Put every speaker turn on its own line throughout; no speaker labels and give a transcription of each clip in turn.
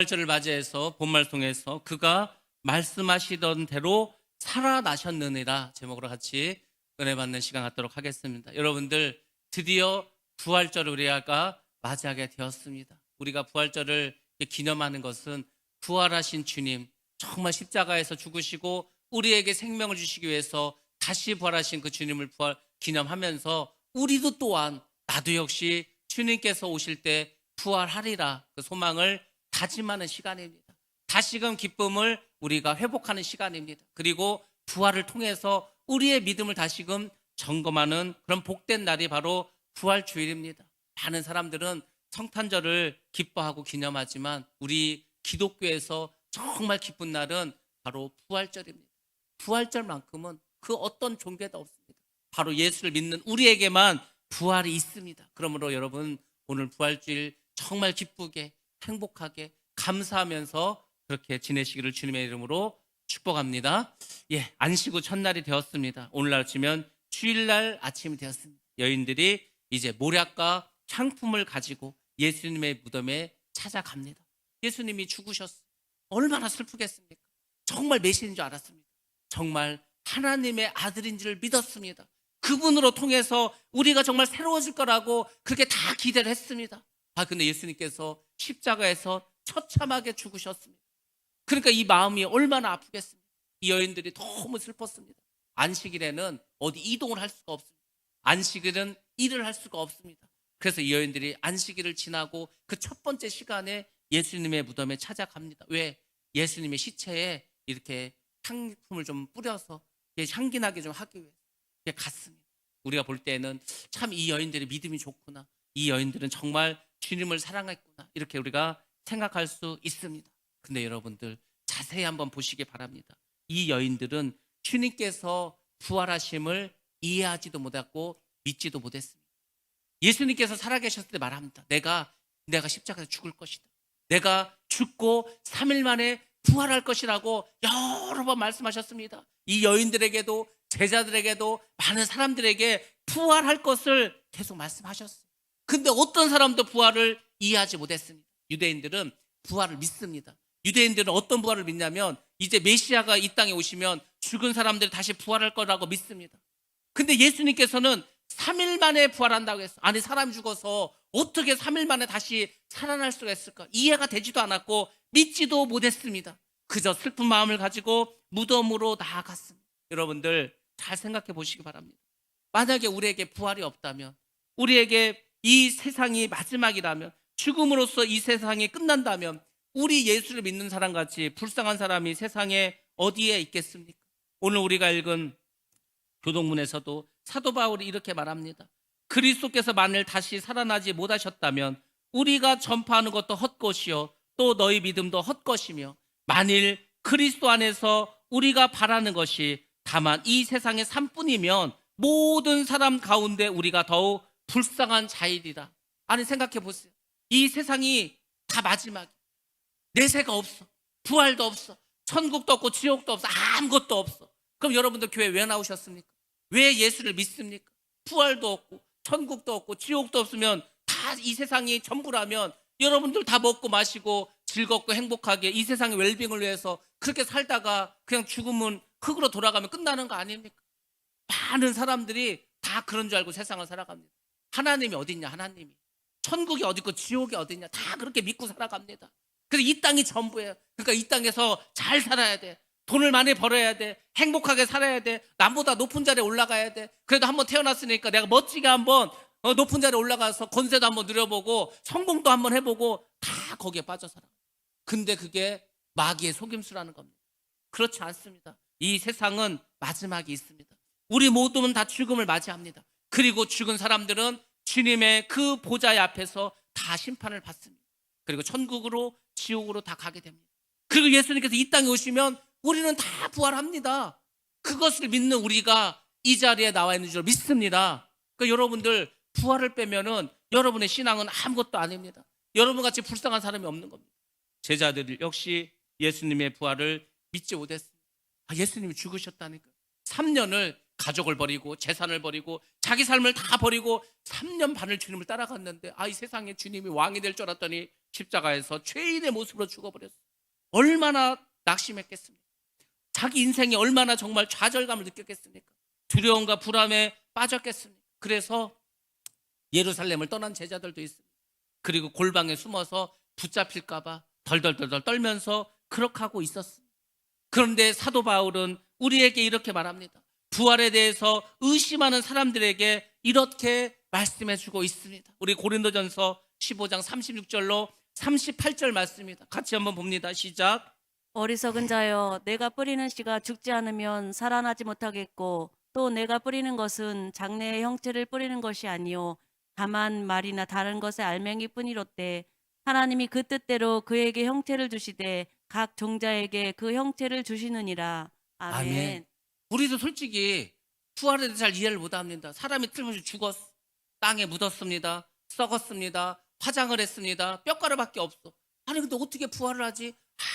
부활절을 맞이해서 본말송에서 그가 말씀하시던 대로 살아나셨느니라 제목으로 같이 은혜 받는 시간 갖도록 하겠습니다. 여러분들 드디어 부활절을 우리가 맞이하게 되었습니다. 우리가 부활절을 기념하는 것은 부활하신 주님, 정말 십자가에서 죽으시고 우리에게 생명을 주시기 위해서 다시 부활하신 그 주님을 기념하면서 우리도 또한 나도 역시 주님께서 오실 때 부활하리라 그 소망을 다짐하는 시간입니다. 다시금 기쁨을 우리가 회복하는 시간입니다. 그리고 부활을 통해서 우리의 믿음을 다시금 점검하는 그런 복된 날이 바로 부활주일입니다. 많은 사람들은 성탄절을 기뻐하고 기념하지만 우리 기독교에서 정말 기쁜 날은 바로 부활절입니다. 부활절만큼은 그 어떤 종교도 없습니다. 바로 예수를 믿는 우리에게만 부활이 있습니다. 그러므로 여러분 오늘 부활주일 정말 기쁘게 행복하게 감사하면서 그렇게 지내시기를 주님의 이름으로 축복합니다. 안식 후 첫날이 되었습니다. 오늘날 치면 주일날 아침이 되었습니다. 여인들이 이제 모략과 향품을 가지고 예수님의 무덤에 찾아갑니다. 예수님이 죽으셨어요. 얼마나 슬프겠습니까? 정말 메시인 줄 알았습니다. 정말 하나님의 아들인 줄 믿었습니다. 그분으로 통해서 우리가 정말 새로워질 거라고 그렇게 다 기대를 했습니다. 근데 예수님께서 십자가에서 처참하게 죽으셨습니다. 그러니까 이 마음이 얼마나 아프겠습니까? 이 여인들이 너무 슬펐습니다. 안식일에는 어디 이동을 할 수가 없습니다. 안식일은 일을 할 수가 없습니다. 그래서 이 여인들이 안식일을 지나고 그 첫 번째 시간에 예수님의 무덤에 찾아갑니다. 왜? 예수님의 시체에 이렇게 향품을 좀 뿌려서 향기나게 좀 하기 위해서 갔습니다. 우리가 볼 때는 참 이 여인들의 믿음이 좋구나. 이 여인들은 정말 주님을 사랑했구나. 이렇게 우리가 생각할 수 있습니다. 근데 여러분들 자세히 한번 보시기 바랍니다. 이 여인들은 주님께서 부활하심을 이해하지도 못했고 믿지도 못했습니다. 예수님께서 살아계셨을 때 말합니다. 내가 십자가에서 죽을 것이다. 내가 죽고 3일 만에 부활할 것이라고 여러 번 말씀하셨습니다. 이 여인들에게도 제자들에게도 많은 사람들에게 부활할 것을 계속 말씀하셨어요. 근데 어떤 사람도 부활을 이해하지 못했습니다. 유대인들은 부활을 믿습니다. 유대인들은 어떤 부활을 믿냐면 이제 메시아가 이 땅에 오시면 죽은 사람들이 다시 부활할 거라고 믿습니다. 근데 예수님께서는 3일 만에 부활한다고 했어요. 아니 사람이 죽어서 어떻게 3일 만에 다시 살아날 수가 있을까? 이해가 되지도 않았고 믿지도 못했습니다. 그저 슬픈 마음을 가지고 무덤으로 나아갔습니다. 여러분들 잘 생각해 보시기 바랍니다. 만약에 우리에게 부활이 없다면, 우리에게 이 세상이 마지막이라면, 죽음으로써 이 세상이 끝난다면 우리 예수를 믿는 사람같이 불쌍한 사람이 세상에 어디에 있겠습니까? 오늘 우리가 읽은 교동문에서도 사도 바울이 이렇게 말합니다. 그리스도께서 만일 다시 살아나지 못하셨다면 우리가 전파하는 것도 헛것이요 또 너희 믿음도 헛것이며 만일 그리스도 안에서 우리가 바라는 것이 다만 이 세상의 삶뿐이면 모든 사람 가운데 우리가 더욱 불쌍한 자이리라. 아니 생각해 보세요. 이 세상이 다 마지막이야. 내세가 없어. 부활도 없어. 천국도 없고 지옥도 없어. 아무것도 없어. 그럼 여러분들 교회 왜 나오셨습니까? 왜 예수를 믿습니까? 부활도 없고 천국도 없고 지옥도 없으면 다 이 세상이 전부라면 여러분들 다 먹고 마시고 즐겁고 행복하게 이 세상의 웰빙을 위해서 그렇게 살다가 그냥 죽으면 흙으로 돌아가면 끝나는 거 아닙니까? 많은 사람들이 다 그런 줄 알고 세상을 살아갑니다. 하나님이 어딨냐? 하나님이 천국이 어디 있고 지옥이 어딨냐? 다 그렇게 믿고 살아갑니다. 그래서 이 땅이 전부예요. 그러니까 이 땅에서 잘 살아야 돼. 돈을 많이 벌어야 돼. 행복하게 살아야 돼. 남보다 높은 자리에 올라가야 돼. 그래도 한번 태어났으니까 내가 멋지게 한번 높은 자리에 올라가서 권세도 한번 누려보고 성공도 한번 해보고 다 거기에 빠져 살아. 근데 그게 마귀의 속임수라는 겁니다. 그렇지 않습니다. 이 세상은 마지막이 있습니다. 우리 모두는 다 죽음을 맞이합니다. 그리고 죽은 사람들은 주님의 그 보좌의 앞에서 다 심판을 받습니다. 그리고 천국으로 지옥으로 다 가게 됩니다. 그리고 예수님께서 이 땅에 오시면 우리는 다 부활합니다. 그것을 믿는 우리가 이 자리에 나와 있는 줄 믿습니다. 그러니까 여러분들 부활을 빼면은 여러분의 신앙은 아무것도 아닙니다. 여러분같이 불쌍한 사람이 없는 겁니다. 제자들 역시 예수님의 부활을 믿지 못했습니다. 예수님이 죽으셨다니까. 3년을 가족을 버리고 재산을 버리고 자기 삶을 다 버리고 3년 반을 주님을 따라갔는데 이 세상에 주님이 왕이 될 줄 알았더니 십자가에서 죄인의 모습으로 죽어버렸어요. 얼마나 낙심했겠습니까? 자기 인생이 얼마나 정말 좌절감을 느꼈겠습니까? 두려움과 불안에 빠졌겠습니까? 그래서 예루살렘을 떠난 제자들도 있습니다. 그리고 골방에 숨어서 붙잡힐까 봐 덜덜덜 떨면서 그렇게 하고 있었습니다. 그런데 사도 바울은 우리에게 이렇게 말합니다. 부활에 대해서 의심하는 사람들에게 이렇게 말씀해 주고 있습니다. 우리 고린도전서 15장 36절로 38절 말씀입니다. 같이 한번 봅니다. 시작.
어리석은 자여, 내가 뿌리는 씨가 죽지 않으면 살아나지 못하겠고, 또 내가 뿌리는 것은 장래의 형체를 뿌리는 것이 아니요 다만 말이나 다른 것의 알맹이뿐이로되, 하나님이 그 뜻대로 그에게 형체를 주시되 각 종자에게 그 형체를 주시느니라. 아멘.
아멘. 우리도 솔직히 부활에 대해서 잘 이해를 못합니다. 사람이 틀림없이 죽었어, 땅에 묻었습니다, 썩었습니다, 화장을 했습니다, 뼈가루밖에 없어. 아니 근데 어떻게 부활을 하지?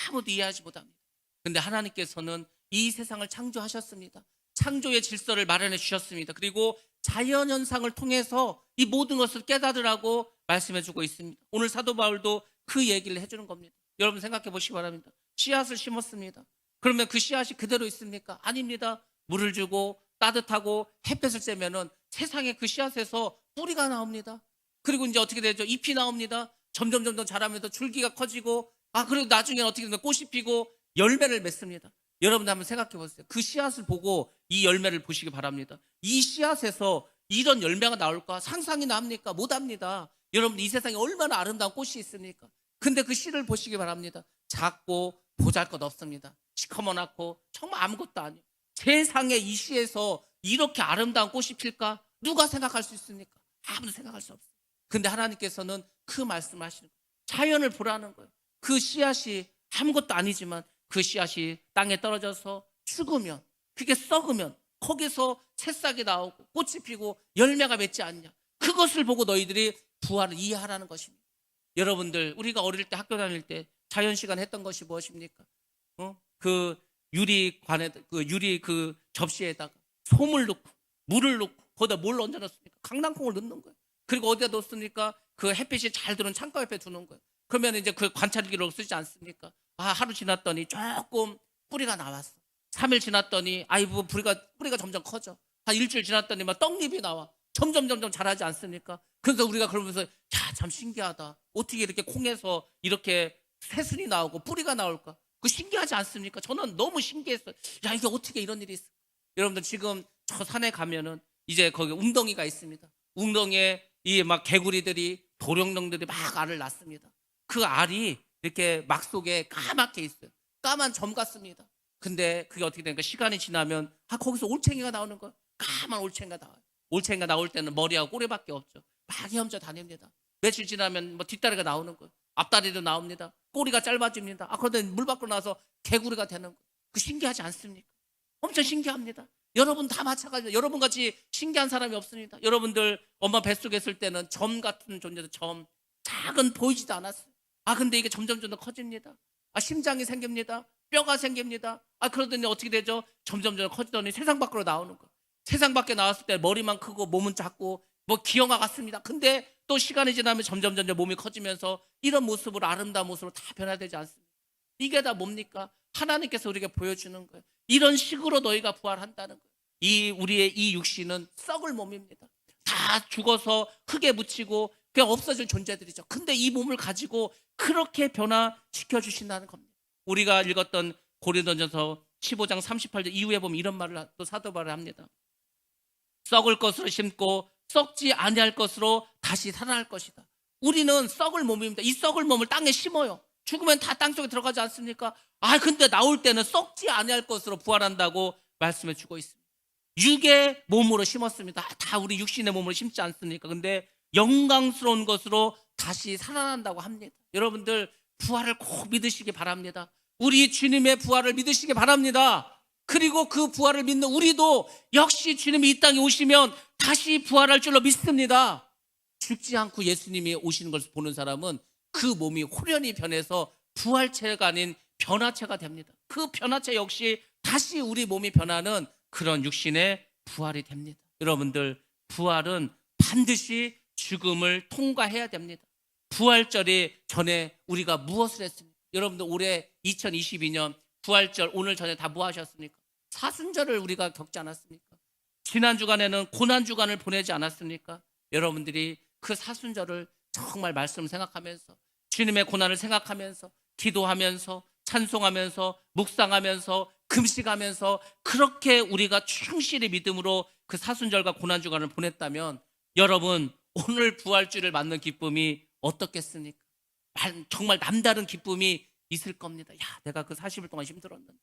아무도 이해하지 못합니다. 근데 하나님께서는 이 세상을 창조하셨습니다. 창조의 질서를 마련해 주셨습니다. 그리고 자연현상을 통해서 이 모든 것을 깨닫으라고 말씀해 주고 있습니다. 오늘 사도 바울도 그 얘기를 해주는 겁니다. 여러분 생각해 보시기 바랍니다. 씨앗을 심었습니다. 그러면 그 씨앗이 그대로 있습니까? 아닙니다. 물을 주고 따뜻하고 햇볕을 쐬면은 세상에 그 씨앗에서 뿌리가 나옵니다. 그리고 이제 어떻게 되죠? 잎이 나옵니다. 점점 자라면서 줄기가 커지고, 그리고 나중에는 어떻게 되면 꽃이 피고 열매를 맺습니다. 여러분 한번 생각해 보세요. 그 씨앗을 보고 이 열매를 보시기 바랍니다. 이 씨앗에서 이런 열매가 나올까 상상이 납니까? 못합니다. 여러분 이 세상에 얼마나 아름다운 꽃이 있습니까? 근데 그 씨를 보시기 바랍니다. 작고 보잘것없습니다. 시커먼하고 정말 아무것도 아니에요. 세상에 이 씨에서 이렇게 아름다운 꽃이 필까? 누가 생각할 수 있습니까? 아무도 생각할 수 없어요. 근데 하나님께서는 그 말씀을 하시는 거예요. 자연을 보라는 거예요. 그 씨앗이 아무것도 아니지만 그 씨앗이 땅에 떨어져서 죽으면, 그게 썩으면 거기서 새싹이 나오고 꽃이 피고 열매가 맺지 않냐. 그것을 보고 너희들이 부활을 이해하라는 것입니다. 여러분들 우리가 어릴 때 학교 다닐 때 자연 시간 했던 것이 무엇입니까? 그 유리관에 그 유리 그 접시에다가 솜을 넣고 물을 넣고 거기다 뭘 얹어 넣습니까? 강낭콩을 넣는 거예요. 그리고 어디다 넣습니까? 그 햇빛이 잘 들어오는 창가 옆에 두는 거예요. 그러면 이제 그 관찰기로 쓰지 않습니까? 하루 지났더니 조금 뿌리가 나왔어. 3일 지났더니 아이고 뿌리가 점점 커져. 한 일주일 지났더니 막 떡잎이 나와. 점점 자라지 않습니까? 그래서 우리가 그러면서 야, 참 신기하다. 어떻게 이렇게 콩에서 이렇게 새순이 나오고 뿌리가 나올까? 그 신기하지 않습니까? 저는 너무 신기했어요. 야, 이게 어떻게 이런 일이 있어? 여러분들 지금 저 산에 가면은 이제 거기 웅덩이가 있습니다. 웅덩이에 이 막 개구리들이 도룡령들이 막 알을 낳습니다. 그 알이 이렇게 막 속에 까맣게 있어요. 까만 점 같습니다. 근데 그게 어떻게 되니까 시간이 지나면 거기서 올챙이가 나오는 거예요. 까만 올챙이가 나와요. 올챙이가 나올 때는 머리하고 꼬리밖에 없죠. 막 헤엄쳐 다닙니다. 며칠 지나면 뭐 뒷다리가 나오는 거예요. 앞다리도 나옵니다. 꼬리가 짧아집니다. 그런데 물 밖으로 나와서 개구리가 되는 거예요. 그 신기하지 않습니까? 엄청 신기합니다. 여러분 다 마찬가지입니다. 여러분 같이 신기한 사람이 없습니다. 여러분들 엄마 뱃속에 있을 때는 점 같은 존재도 작은 보이지도 않았어요. 근데 이게 점점 커집니다. 심장이 생깁니다. 뼈가 생깁니다. 그러더니 어떻게 되죠? 점점 커지더니 세상 밖으로 나오는 거예요. 세상 밖에 나왔을 때 머리만 크고 몸은 작고 뭐 기형아 같습니다. 근데 또 시간이 지나면 점점 몸이 커지면서 이런 모습으로, 아름다운 모습으로 다 변화되지 않습니다. 이게 다 뭡니까? 하나님께서 우리에게 보여주는 거예요. 이런 식으로 너희가 부활한다는 거예요. 우리의 이 육신은 썩을 몸입니다. 다 죽어서 흙에 묻히고 그냥 없어질 존재들이죠. 근데 이 몸을 가지고 그렇게 변화시켜 주신다는 겁니다. 우리가 읽었던 고린도전서 15장 38절 이후에 보면 이런 말을 또 사도 바울이 합니다. 썩을 것으로 심고 썩지 아니할 것으로 다시 살아날 것이다. 우리는 썩을 몸입니다. 이 썩을 몸을 땅에 심어요. 죽으면 다 땅속에 들어가지 않습니까? 근데 나올 때는 썩지 아니할 것으로 부활한다고 말씀해 주고 있습니다. 육의 몸으로 심었습니다. 다 우리 육신의 몸으로 심지 않습니까? 근데 영광스러운 것으로 다시 살아난다고 합니다. 여러분들 부활을 꼭 믿으시기 바랍니다. 우리 주님의 부활을 믿으시기 바랍니다. 그리고 그 부활을 믿는 우리도 역시 주님이 이 땅에 오시면 다시 부활할 줄로 믿습니다. 죽지 않고 예수님이 오시는 것을 보는 사람은 그 몸이 홀연히 변해서 부활체가 아닌 변화체가 됩니다. 그 변화체 역시 다시 우리 몸이 변하는 그런 육신의 부활이 됩니다. 여러분들 부활은 반드시 죽음을 통과해야 됩니다. 부활절이 전에 우리가 무엇을 했습니까? 여러분들 올해 2022년 부활절 오늘 전에 다 뭐 하셨습니까? 사순절을 우리가 겪지 않았습니까? 지난 주간에는 고난 주간을 보내지 않았습니까? 여러분들이 그 사순절을 정말 말씀 생각하면서 주님의 고난을 생각하면서 기도하면서 찬송하면서 묵상하면서 금식하면서 그렇게 우리가 충실히 믿음으로 그 사순절과 고난 주간을 보냈다면 여러분 오늘 부활주를 맞는 기쁨이 어떻겠습니까? 정말 남다른 기쁨이 있을 겁니다. 야, 내가 그 40일 동안 힘들었는데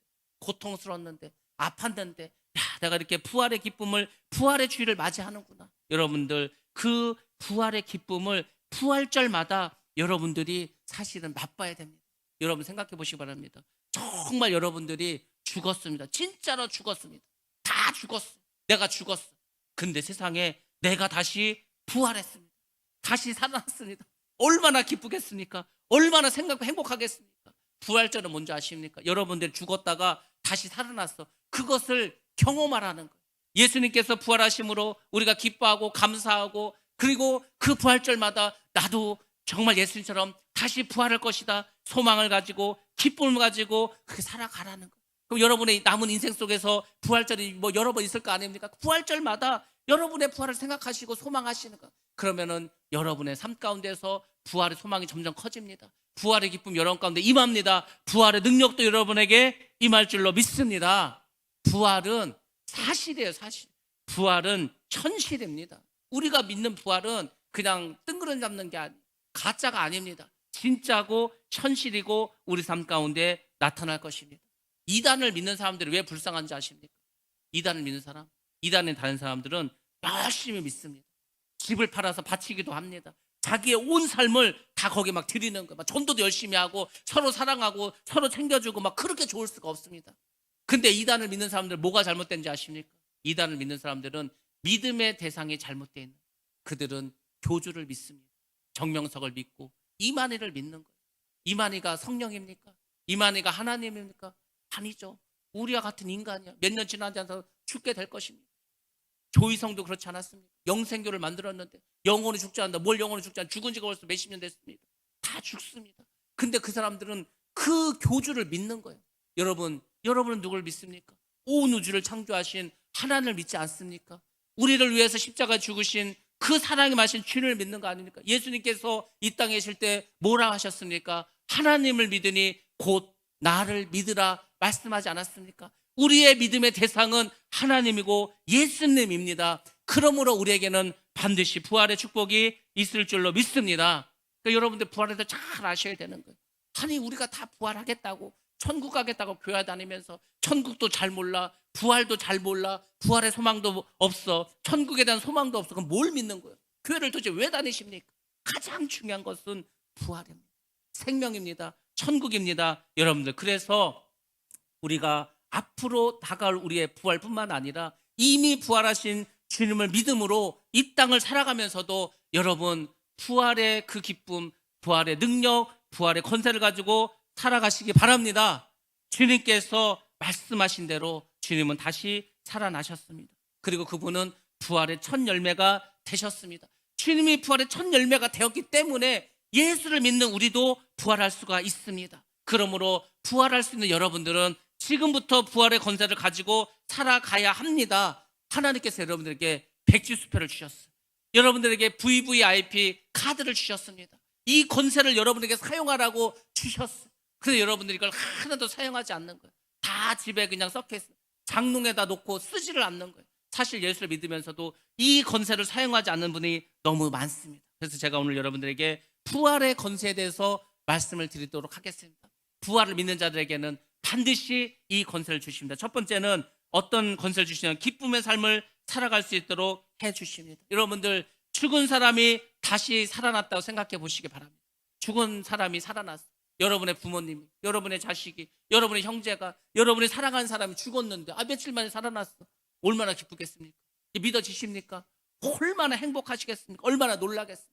고통스러웠는데 아팠는데 야, 내가 이렇게 부활의 기쁨을 부활의 주일을 맞이하는구나. 여러분들 그 부활의 기쁨을 부활절마다 여러분들이 사실은 맛봐야 됩니다. 여러분 생각해 보시기 바랍니다. 정말 여러분들이 죽었습니다. 진짜로 죽었습니다. 다 죽었어. 내가 죽었어. 근데 세상에 내가 다시 부활했습니다. 다시 살아났습니다. 얼마나 기쁘겠습니까? 얼마나 행복하겠습니까? 부활절은 뭔지 아십니까? 여러분들이 죽었다가 다시 살아났어. 그것을 경험하라는 거예요. 예수님께서 부활하심으로 우리가 기뻐하고 감사하고 그리고 그 부활절마다 나도 정말 예수님처럼 다시 부활할 것이다. 소망을 가지고 기쁨을 가지고 그렇게 살아가라는 거예요. 그럼 여러분의 남은 인생 속에서 부활절이 뭐 여러 번 있을 거 아닙니까? 부활절마다 여러분의 부활을 생각하시고 소망하시는 거. 그러면은 여러분의 삶 가운데서 부활의 소망이 점점 커집니다. 부활의 기쁨 여러분 가운데 임합니다. 부활의 능력도 여러분에게 임할 줄로 믿습니다. 부활은 사실이에요, 사실. 부활은 현실입니다. 우리가 믿는 부활은 그냥 뜬구름 잡는 게 가짜가 아닙니다. 진짜고 현실이고 우리 삶 가운데 나타날 것입니다. 이단을 믿는 사람들이 왜 불쌍한지 아십니까? 이단을 믿는 사람, 이단에 다른 사람들은 열심히 믿습니다. 집을 팔아서 바치기도 합니다. 자기의 온 삶을 다 거기에 막 드리는 거예요. 막 전도도 열심히 하고 서로 사랑하고 서로 챙겨주고 막 그렇게 좋을 수가 없습니다. 근데 이단을 믿는 사람들 뭐가 잘못된지 아십니까? 이단을 믿는 사람들은 믿음의 대상이 잘못되어 있는 거예요. 그들은 교주를 믿습니다. 정명석을 믿고 이만희를 믿는 거예요. 이만희가 성령입니까? 이만희가 하나님입니까? 아니죠. 우리와 같은 인간이야. 몇 년 지나지 않아서 죽게 될 것입니다. 조이성도 그렇지 않았습니까? 영생교를 만들었는데 영혼이 죽지 않는다. 뭘 영혼이 죽지 않는다. 죽은 지가 벌써 몇십 년 됐습니다. 다 죽습니다. 근데 그 사람들은 그 교주를 믿는 거예요. 여러분은 누굴 믿습니까? 온 우주를 창조하신 하나님을 믿지 않습니까? 우리를 위해서 십자가에 죽으신 그 사랑이 마신 주님을 믿는 거 아닙니까? 예수님께서 이 땅에 계실 때 뭐라 하셨습니까? 하나님을 믿으니 곧 나를 믿으라 말씀하지 않았습니까? 우리의 믿음의 대상은 하나님이고 예수님입니다. 그러므로 우리에게는 반드시 부활의 축복이 있을 줄로 믿습니다. 그러니까 여러분들 부활에 대해서 잘 아셔야 되는 거예요. 아니 우리가 다 부활하겠다고 천국 가겠다고 교회 다니면서 천국도 잘 몰라, 부활도 잘 몰라, 부활의 소망도 없어, 천국에 대한 소망도 없어. 그럼 뭘 믿는 거예요? 교회를 도대체 왜 다니십니까? 가장 중요한 것은 부활입니다. 생명입니다. 천국입니다. 여러분들 그래서 우리가 앞으로 다가올 우리의 부활뿐만 아니라 이미 부활하신 주님을 믿음으로 이 땅을 살아가면서도 여러분 부활의 그 기쁨, 부활의 능력, 부활의 권세를 가지고 살아가시기 바랍니다. 주님께서 말씀하신 대로 주님은 다시 살아나셨습니다. 그리고 그분은 부활의 첫 열매가 되셨습니다. 주님이 부활의 첫 열매가 되었기 때문에 예수를 믿는 우리도 부활할 수가 있습니다. 그러므로 부활할 수 있는 여러분들은 지금부터 부활의 권세를 가지고 살아가야 합니다. 하나님께서 여러분들에게 백지수표를 주셨어요. 여러분들에게 VVIP 카드를 주셨습니다. 이 권세를 여러분에게 사용하라고 주셨어요. 그런데 여러분들이 이걸 하나도 사용하지 않는 거예요. 다 집에 그냥 썩혀 있어요. 장롱에다 놓고 쓰지를 않는 거예요. 사실 예수를 믿으면서도 이 권세를 사용하지 않는 분이 너무 많습니다. 그래서 제가 오늘 여러분들에게 부활의 권세에 대해서 말씀을 드리도록 하겠습니다. 부활을 믿는 자들에게는 반드시 이 권세를 주십니다. 첫 번째는 어떤 권세를 주시냐면 기쁨의 삶을 살아갈 수 있도록 해주십니다. 여러분들 죽은 사람이 다시 살아났다고 생각해 보시기 바랍니다. 죽은 사람이 살아났어. 여러분의 부모님이, 여러분의 자식이, 여러분의 형제가, 여러분이 사랑하는 사람이 죽었는데 며칠 만에 살아났어. 얼마나 기쁘겠습니까? 믿어지십니까? 얼마나 행복하시겠습니까? 얼마나 놀라겠습니까?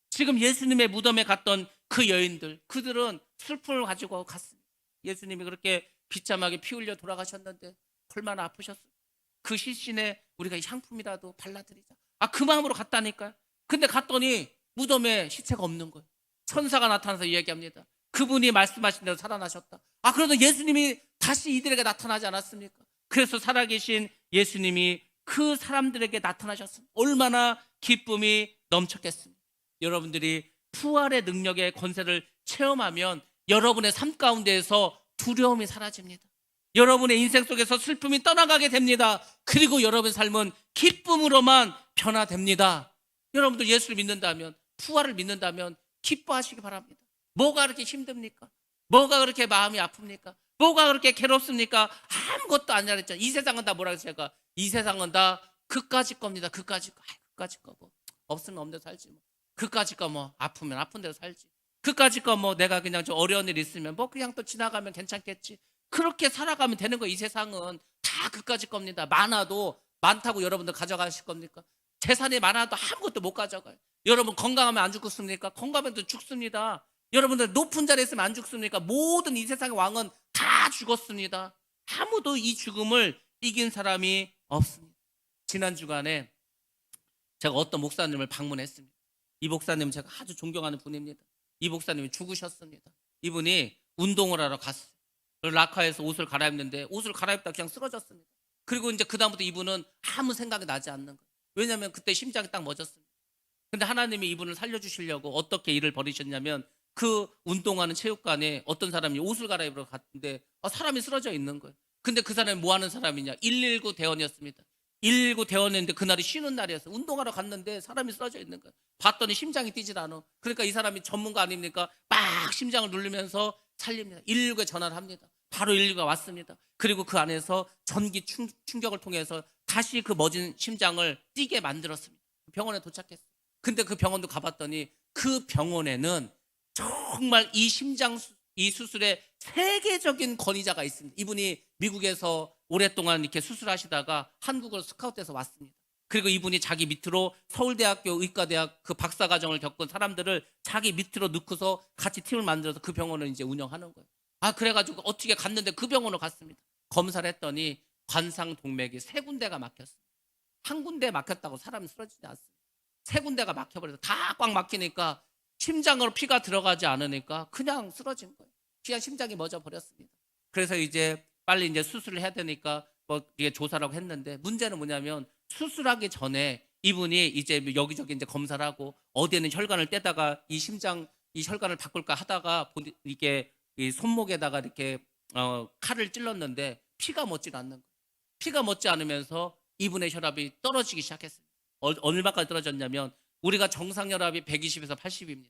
지금 예수님의 무덤에 갔던 그 여인들, 그들은 슬픔을 가지고 갔습니다. 예수님이 그렇게 비참하게 피 흘려 돌아가셨는데 얼마나 아프셨어요. 그 시신에 우리가 이 향품이라도 발라드리자. 그 마음으로 갔다니까요. 근데 갔더니 무덤에 시체가 없는 거예요. 천사가 나타나서 이야기합니다. 그분이 말씀하신 대로 살아나셨다. 그래도 예수님이 다시 이들에게 나타나지 않았습니까? 그래서 살아계신 예수님이 그 사람들에게 나타나셨습니다. 얼마나 기쁨이 넘쳤겠습니까? 여러분들이 부활의 능력의 권세를 체험하면 여러분의 삶 가운데에서 두려움이 사라집니다. 여러분의 인생 속에서 슬픔이 떠나가게 됩니다. 그리고 여러분의 삶은 기쁨으로만 변화됩니다. 여러분들 예수를 믿는다면, 부활을 믿는다면 기뻐하시기 바랍니다. 뭐가 그렇게 힘듭니까? 뭐가 그렇게 마음이 아픕니까? 뭐가 그렇게 괴롭습니까? 아무것도 아니라 그랬잖아요. 이 세상은 다 뭐라 그랬어요? 제가 이 세상은 다 그까짓 겁니다. 그까짓 거. 그까짓 거 뭐. 없으면 없는 대로 살지 뭐. 그까짓 거 뭐. 아프면 아픈 대로 살지. 그까짓 거 뭐. 내가 그냥 좀 어려운 일 있으면 뭐 그냥 또 지나가면 괜찮겠지. 그렇게 살아가면 되는 거. 이 세상은 다 그까짓 겁니다. 많아도 많다고 여러분들 가져가실 겁니까? 재산이 많아도 아무것도 못 가져가요. 여러분 건강하면 안 죽습니까? 건강하면 또 죽습니다. 여러분들 높은 자리에 있으면 안 죽습니까? 모든 이 세상의 왕은 다 죽었습니다. 아무도 이 죽음을 이긴 사람이 없습니다. 지난 주간에 제가 어떤 목사님을 방문했습니다. 이 목사님은 제가 아주 존경하는 분입니다. 이 목사님이 죽으셨습니다. 이분이 운동을 하러 갔어요. 라카에서 옷을 갈아입는데 옷을 갈아입다 그냥 쓰러졌습니다. 그리고 이제 그다음부터 이분은 아무 생각이 나지 않는 거예요. 왜냐하면 그때 심장이 딱 멎었습니다. 근데 하나님이 이분을 살려주시려고 어떻게 일을 벌이셨냐면 그 운동하는 체육관에 어떤 사람이 옷을 갈아입으러 갔는데 사람이 쓰러져 있는 거예요. 근데 그 사람이 뭐 하는 사람이냐? 119 대원이었습니다. 119 대원이었는데 그날이 쉬는 날이었어요. 운동하러 갔는데 사람이 쓰러져 있는 거예요. 봤더니 심장이 뛰질 않아. 그러니까 이 사람이 전문가 아닙니까? 막 심장을 누르면서 살립니다. 119에 전화를 합니다. 바로 119가 왔습니다. 그리고 그 안에서 전기 충격을 통해서 다시 그 멎은 심장을 뛰게 만들었습니다. 병원에 도착했어요. 근데 그 병원도 가봤더니 그 병원에는 정말 이 심장 이 수술에 세계적인 권위자가 있습니다. 이분이 미국에서 오랫동안 이렇게 수술하시다가 한국으로 스카우트해서 왔습니다. 그리고 이분이 자기 밑으로 서울대학교 의과대학 그 박사과정을 겪은 사람들을 자기 밑으로 넣고서 같이 팀을 만들어서 그 병원을 이제 운영하는 거예요. 그래가지고 어떻게 갔는데 그 병원으로 갔습니다. 검사를 했더니 관상동맥이 3군데가 막혔어요. 한 군데 막혔다고 사람이 쓰러지지 않습니다. 3군데가 막혀버려서 다 꽉 막히니까 심장으로 피가 들어가지 않으니까 그냥 쓰러진 거예요. 그냥 심장이 멎어 버렸습니다. 그래서 이제 빨리 이제 수술을 해야 되니까 뭐 이게 조사라고 했는데 문제는 뭐냐면 수술하기 전에 이분이 이제 여기저기 이제 검사를 하고 어디에는 혈관을 떼다가 이 혈관을 바꿀까 하다가 이게 이 손목에다가 이렇게 칼을 찔렀는데 피가 멎지가 않는 거예요. 피가 멎지 않으면서 이분의 혈압이 떨어지기 시작했어요. 얼마까지 떨어졌냐면 우리가 정상 혈압이 120에서 80입니다.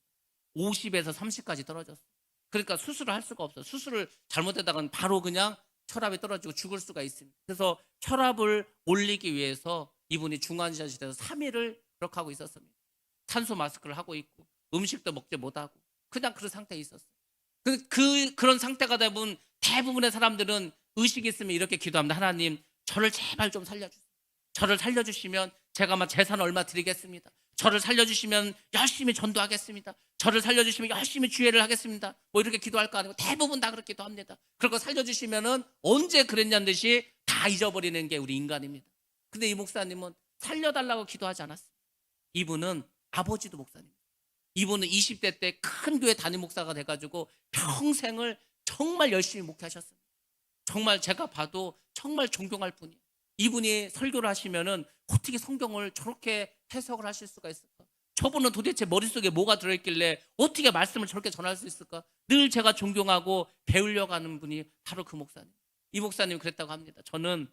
50에서 30까지 떨어졌어요. 그러니까 수술을 할 수가 없어요. 수술을 잘못했다가는 바로 그냥 혈압이 떨어지고 죽을 수가 있습니다. 그래서 혈압을 올리기 위해서 이분이 중환자실에서 3일을 그렇게 하고 있었습니다. 탄소 마스크를 하고 있고 음식도 먹지 못하고 그냥 그런 상태에 있었어요. 그런 상태가 되면 대부분의 사람들은 의식이 있으면 이렇게 기도합니다. 하나님, 저를 제발 좀 살려주세요. 저를 살려주시면 제가 막 재산 얼마 드리겠습니다. 저를 살려주시면 열심히 전도하겠습니다. 저를 살려주시면 열심히 주례를 하겠습니다. 뭐 이렇게 기도할 거 아니고 대부분 다 그렇게 기도합니다. 그리고 살려주시면은 언제 그랬냐는 듯이 다 잊어버리는 게 우리 인간입니다. 근데 이 목사님은 살려달라고 기도하지 않았어요. 이분은 아버지도 목사님입니다. 이분은 20대 때 큰 교회 담임 목사가 돼가지고 평생을 정말 열심히 목회하셨습니다. 정말 제가 봐도 정말 존경할 분이에요. 이분이 설교를 하시면은 어떻게 성경을 저렇게 해석을 하실 수가 있을까? 저분은 도대체 머릿속에 뭐가 들어있길래 어떻게 말씀을 저렇게 전할 수 있을까? 늘 제가 존경하고 배우려고 하는 분이 바로 그 목사님. 이 목사님이 그랬다고 합니다. 저는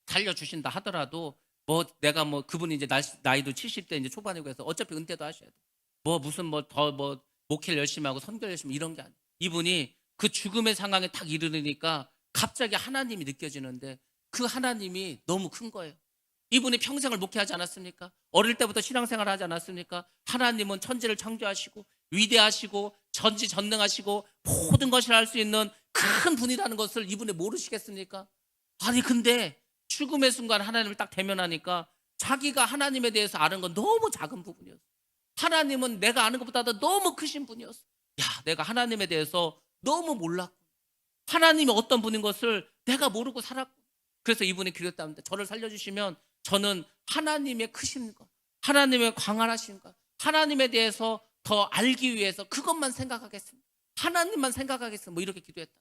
살려주신다 하더라도 뭐 내가 뭐 그분이 이제 나이도 70대 이제 초반이고 해서 어차피 은퇴도 하셔야 돼. 뭐 무슨 뭐 더 뭐 목회를 열심히 하고 선교를 열심히 이런 게 아니에요. 이분이 그 죽음의 상황에 딱 이르니까 갑자기 하나님이 느껴지는데 그 하나님이 너무 큰 거예요. 이분이 평생을 목회하지 않았습니까? 어릴 때부터 신앙생활을 하지 않았습니까? 하나님은 천지를 창조하시고 위대하시고 전지전능하시고 모든 것을 할 수 있는 큰 분이라는 것을 이분이 모르시겠습니까? 아니 근데 죽음의 순간 하나님을 딱 대면하니까 자기가 하나님에 대해서 아는 건 너무 작은 부분이었어. 하나님은 내가 아는 것보다도 너무 크신 분이었어. 야, 내가 하나님에 대해서 너무 몰랐고 하나님이 어떤 분인 것을 내가 모르고 살았고 그래서 이분이 그랬답니다. 저를 살려주시면 저는 하나님의 크신 것, 하나님의 광활하신 것, 하나님에 대해서 더 알기 위해서 그것만 생각하겠습니다. 하나님만 생각하겠습니다. 뭐 이렇게 기도했다.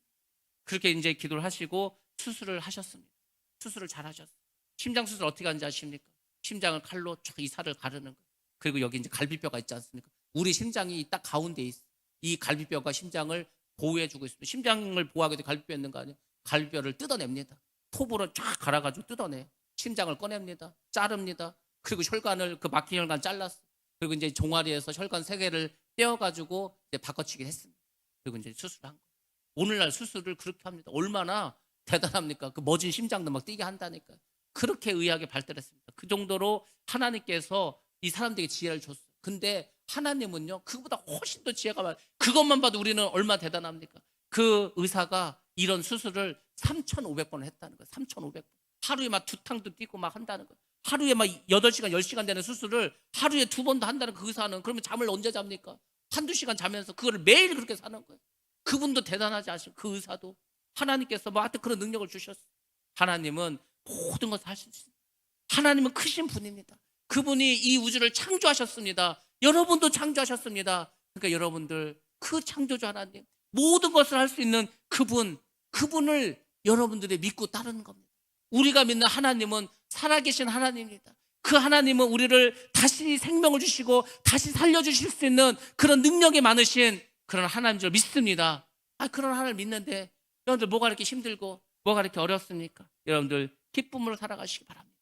그렇게 이제 기도를 하시고 수술을 하셨습니다. 수술을 잘 하셨어요. 심장 수술 어떻게 하는지 아십니까? 심장을 칼로 쫙 이 살을 가르는 거예요. 그리고 여기 이제 갈비뼈가 있지 않습니까? 우리 심장이 딱 가운데 있어. 이 갈비뼈가 심장을 보호해주고 있습니다. 심장을 보호하기 위해 갈비뼈 있는 거 아니에요? 갈비뼈를 뜯어냅니다. 톱으로 쫙 갈아가지고 뜯어내요. 심장을 꺼냅니다. 자릅니다. 그리고 혈관을 그 막힌 혈관 잘랐어. 그리고 이제 종아리에서 혈관 3개를 떼어가지고 이제 바꿔치기 했습니다. 그리고 이제 수술을 한 거예요. 오늘날 수술을 그렇게 합니다. 얼마나 대단합니까? 그 멎은 심장도 막 뛰게 한다니까요. 그렇게 의학이 발달했습니다. 그 정도로 하나님께서 이 사람들에게 지혜를 줬어요. 근데 하나님은요, 그거보다 훨씬 더 지혜가 많아요. 그것만 봐도 우리는 얼마나 대단합니까? 그 의사가 이런 수술을 3,500번을 했다는 거예요. 3,500번. 하루에 막 2탕도 뛰고 막 한다는 거예요. 하루에 막 8시간, 10시간 되는 수술을 하루에 2번도 한다는 그 의사는, 그러면 잠을 언제 잡니까? 1~2시간 자면서 그거를 매일 그렇게 사는 거예요. 그분도 대단하지 않습니까? 그 의사도. 하나님께서 뭐 하여튼 그런 능력을 주셨어요. 하나님은 모든 것을 하실 수 있습니다. 하나님은 크신 분입니다. 그분이 이 우주를 창조하셨습니다. 여러분도 창조하셨습니다. 그러니까 여러분들 그 창조주 하나님, 모든 것을 할 수 있는 그분을 여러분들이 믿고 따르는 겁니다. 우리가 믿는 하나님은 살아계신 하나님입니다. 그 하나님은 우리를 다시 생명을 주시고 다시 살려주실 수 있는 그런 능력이 많으신 그런 하나님인 줄 믿습니다. 그런 하나님을 믿는데 여러분들 뭐가 이렇게 힘들고 뭐가 이렇게 어렵습니까? 여러분들 기쁨으로 살아가시기 바랍니다.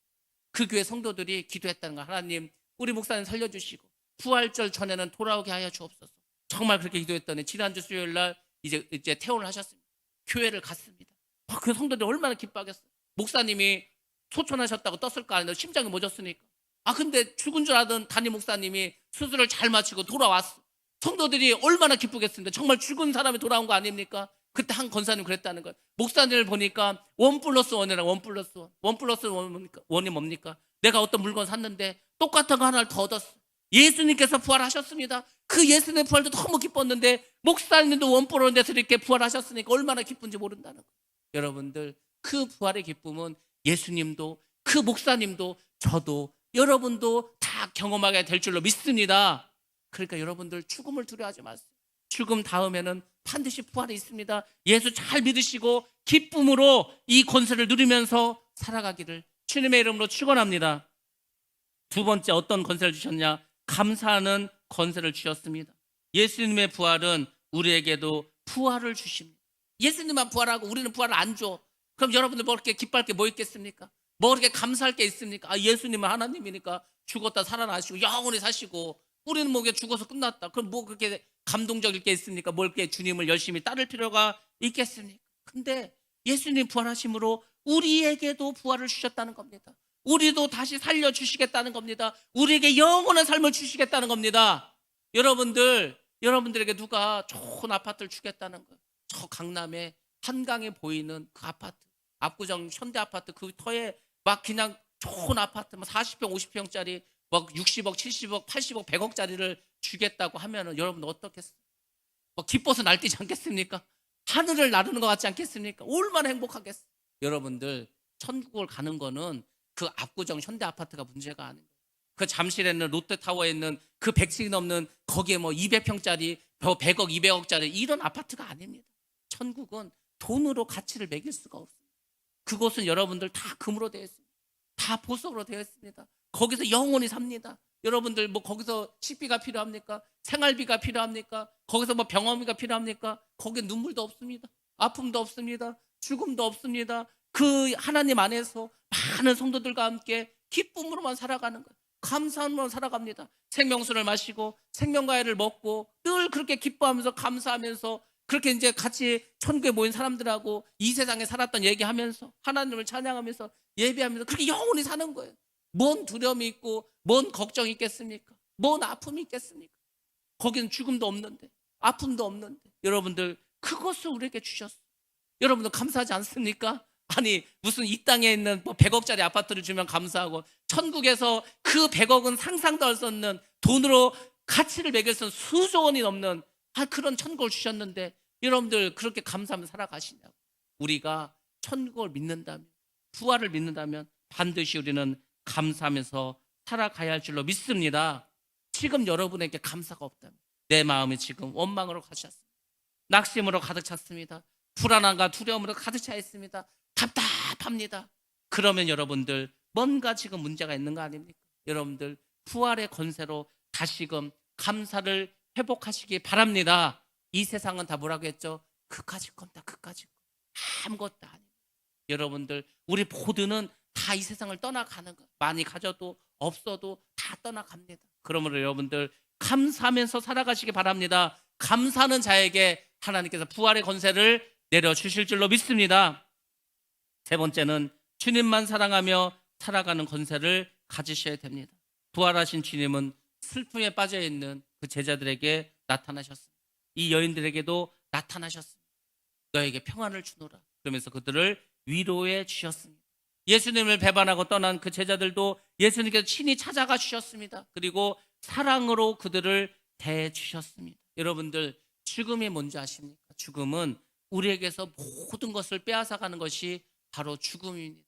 그 교회 성도들이 기도했다는 거, 하나님 우리 목사님 살려주시고 부활절 전에는 돌아오게 하여 주옵소서. 정말 그렇게 기도했더니 지난주 수요일 날 이제 퇴원을 하셨습니다. 교회를 갔습니다. 그 성도들이 얼마나 기뻐하겠어요. 목사님이 소천하셨다고 떴을 거 아니에요. 심장이 멎었으니까. 근데 죽은 줄 알던 담임 목사님이 수술을 잘 마치고 돌아왔어. 성도들이 얼마나 기쁘겠습니까? 정말 죽은 사람이 돌아온 거 아닙니까? 그때 한 권사님 그랬다는 거예요. 목사님을 보니까 1+1이랑 1+1. 1+1이 뭡니까? 내가 어떤 물건 샀는데 똑같은 거 하나를 더 얻었어. 예수님께서 부활하셨습니다. 그 예수님의 부활도 너무 기뻤는데 목사님도 1+1에서 이렇게 부활하셨으니까 얼마나 기쁜지 모른다는 거예요. 여러분들 그 부활의 기쁨은 예수님도, 그 목사님도, 저도, 여러분도 다 경험하게 될 줄로 믿습니다. 그러니까 여러분들 죽음을 두려워하지 마세요. 죽음 다음에는 반드시 부활이 있습니다. 예수 잘 믿으시고 기쁨으로 이 권세를 누리면서 살아가기를 주님의 이름으로 축원합니다. 두 번째, 어떤 권세를 주셨냐? 감사하는 권세를 주셨습니다. 예수님의 부활은 우리에게도 부활을 주십니다. 예수님만 부활하고 우리는 부활을 안 줘. 그럼 여러분들 뭐 그렇게 기뻐할 게 뭐 있겠습니까? 뭐 그렇게 감사할 게 있습니까? 예수님은 하나님이니까 죽었다 살아나시고 영원히 사시고 우리는 뭐 죽어서 끝났다. 그럼 뭐 그렇게 감동적일 게 있습니까? 뭘 이렇게 주님을 열심히 따를 필요가 있겠습니까? 근데 예수님 부활하심으로 우리에게도 부활을 주셨다는 겁니다. 우리도 다시 살려주시겠다는 겁니다. 우리에게 영원한 삶을 주시겠다는 겁니다. 여러분들에게 누가 좋은 아파트를 주겠다는 거예요. 저 강남에 한강에 보이는 그 아파트, 압구정 현대 아파트 그 터에 막 그냥 좋은 아파트, 40평, 50평짜리 막 60억, 70억, 80억, 100억짜리를 주겠다고 하면은 여러분 어떻겠어요? 기뻐서 날뛰지 않겠습니까? 하늘을 나르는 것 같지 않겠습니까? 얼마나 행복하겠어요? 여러분들 천국을 가는 거는 그 압구정 현대 아파트가 문제가 아닌 거예요. 그 잠실에 있는 롯데타워에 있는 그 100층이 넘는 거기에 200평짜리 100억, 200억짜리 이런 아파트가 아닙니다. 천국은 돈으로 가치를 매길 수가 없습니다. 그곳은 여러분들 다 금으로 되어 있습니다. 다 보석으로 되어 있습니다. 거기서 영원히 삽니다. 여러분들 거기서 식비가 필요합니까? 생활비가 필요합니까? 거기서 병원비가 필요합니까? 거기에 눈물도 없습니다. 아픔도 없습니다. 죽음도 없습니다. 그 하나님 안에서 많은 성도들과 함께 기쁨으로만 살아가는 거예요. 감사함으로 살아갑니다. 생명수를 마시고 생명과일을 먹고 늘 그렇게 기뻐하면서 감사하면서 그렇게 이제 같이 천국에 모인 사람들하고 이 세상에 살았던 얘기하면서 하나님을 찬양하면서 예배하면서 그렇게 영원히 사는 거예요. 뭔 두려움이 있고 뭔 걱정이 있겠습니까? 뭔 아픔이 있겠습니까? 거기는 죽음도 없는데 아픔도 없는데 여러분들 그것을 우리에게 주셨어요. 여러분들 감사하지 않습니까? 아니 무슨 이 땅에 있는 100억짜리 아파트를 주면 감사하고 천국에서 그 100억은 상상도 할 수 없는 돈으로 가치를 매길 수 없는 수조 원이 넘는 그런 천국을 주셨는데 여러분들 그렇게 감사하면서 살아가시냐고. 우리가 천국을 믿는다면, 부활을 믿는다면 반드시 우리는 감사하면서 살아가야 할 줄로 믿습니다. 지금 여러분에게 감사가 없다면, 내 마음이 지금 원망으로 가득 찼습니다. 낙심으로 가득 찼습니다. 불안함과 두려움으로 가득 차 있습니다. 답답합니다. 그러면 여러분들 뭔가 지금 문제가 있는 거 아닙니까? 여러분들 부활의 권세로 다시금 감사를 회복하시기 바랍니다. 이 세상은 다 뭐라고 했죠? 그까짓 겁니다. 그까짓 것. 아무것도 아닙니다. 여러분들 우리 모두는 다 이 세상을 떠나가는 거. 많이 가져도 없어도 다 떠나갑니다. 그러므로 여러분들 감사하면서 살아가시기 바랍니다. 감사하는 자에게 하나님께서 부활의 권세를 내려주실 줄로 믿습니다. 세 번째는 주님만 사랑하며 살아가는 권세를 가지셔야 됩니다. 부활하신 주님은 슬픔에 빠져있는 그 제자들에게 나타나셨습니다. 이 여인들에게도 나타나셨습니다. 너에게 평안을 주노라. 그러면서 그들을 위로해 주셨습니다. 예수님을 배반하고 떠난 그 제자들도 예수님께서 친히 찾아가 주셨습니다. 그리고 사랑으로 그들을 대해주셨습니다. 여러분들 죽음이 뭔지 아십니까? 죽음은 우리에게서 모든 것을 빼앗아가는 것이 바로 죽음입니다.